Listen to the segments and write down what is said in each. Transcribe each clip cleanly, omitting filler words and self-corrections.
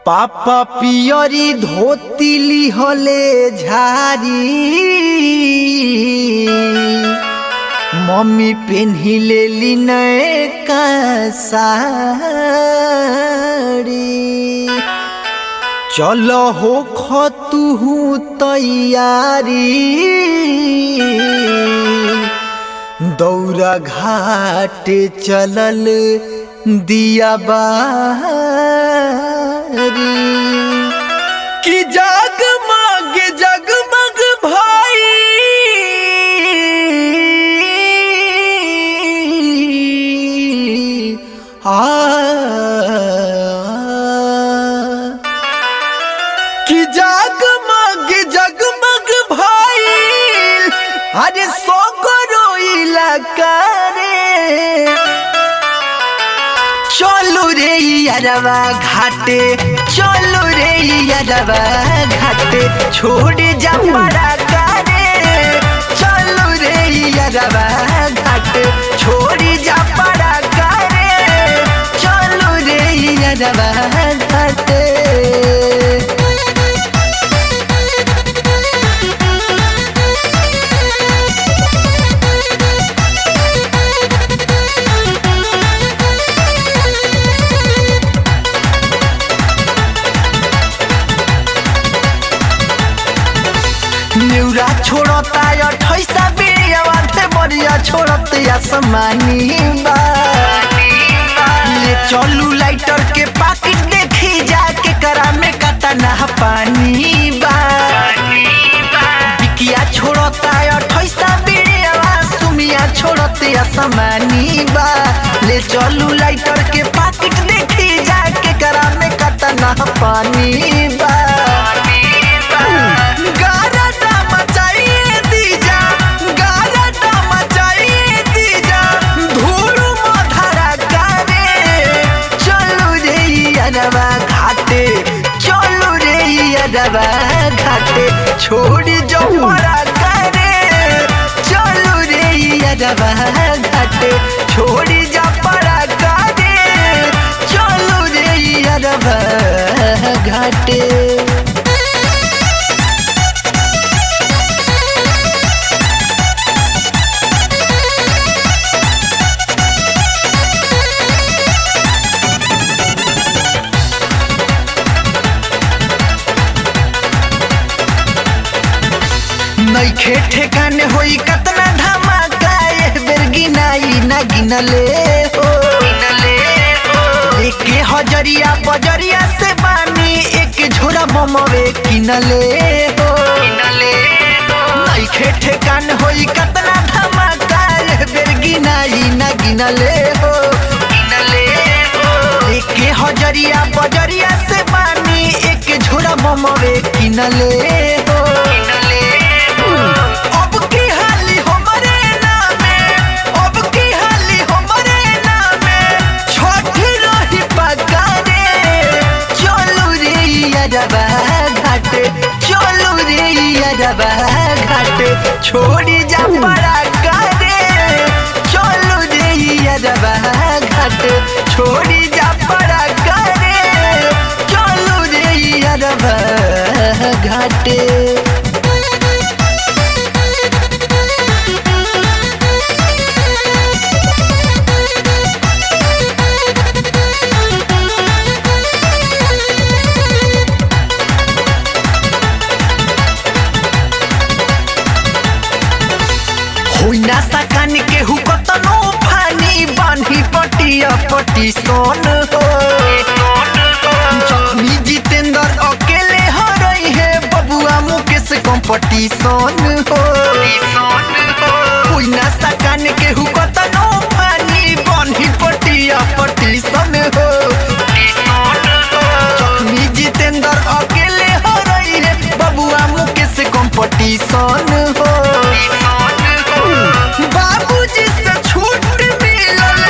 पापा पियरी धोती लिहले झारी, मम्मी पेन्हिले ली नयका साड़ी। चलो हो खतुहू तैयारी, दौरा घाट चलल दिया बारी। कि जगमग जगमग भाई कि जगमग जगमग भाई अरे सोकरो इलाका रे। चलो रे यारवा घाटे, चलो रे यारवा घाटे, छोड़ जा पड़ा करे। चलो रे यारवा घाटे, छोड़ जा पड़ा करे। चलो रे यारवा घाटे। न्यूरा छोड़ता 28 बिड़िया बाते बरिया छोड़त आसमानी बा। ले चलू लाइटर के पाकिट देखी जाके करा में कतना पानी बा। बिकिया छोड़ता 28 बिड़िया सुमिया छोड़त आसमानी बा। ले चलू लाइटर के पाकिट देखी जाके करा में कतना पानी बा। घाटे छोड़ जो पड़ा करे। चलो रे यारवा घाटे, छोड़ जा पड़ा करे। चलो रे यारवा घाटे। नइखे ठेकाने होई कतना धमाका, एह बेर गिनाई ना गिनले हो। लेके हजरिया बजरिया से बानी, एक झोरा बमवे किनले हो। नइखे ठेकाने होई कतना धमाका, एह बेर गिनाई ना गिनले हो। लेके हजरिया बजरिया से बानी, एक झोरा बमवे किनले हो। अब की हाली हमरे नामे, अब की हाली हमरे नामे, छठी रही पकारे। चलो रे यारवा घाटे, चलो रे यारवा घाटे, छोड़ी जा पड़ा करे। चलो रे यारवा घाटे, छोड़ी जा पड़ा करे। चलो रे यारवा घाटे। हुइना सकान के हुकतनो फानी, बांधी पटिया पटी सोन हो। जख्मी जितेंद्र अकेले हरई है, बबुआ मुकेश कंपटीशन हो। हुइना सकान के हुकतनो फानी, बांधी पटिया पटीशन हो। जख्मी जितेंद्र अकेले हरई है, बबुआ मुकेश कंपटीशन हो। बाबूजी से छूट मिलल,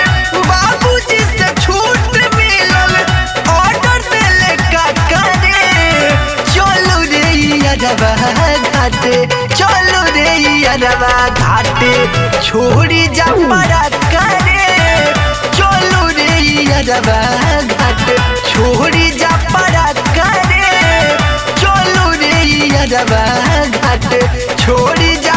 बाबूजी से छूट मिलल, ऑर्डर देले का करे। चलो रे यारवा घाटे, चलो रे यारवा घाटे, छोड़ी जा पड़ा करे। चलो रे यारवा घाटे, छोड़ी जा पड़ा सिरवा घाट छोड़ी जा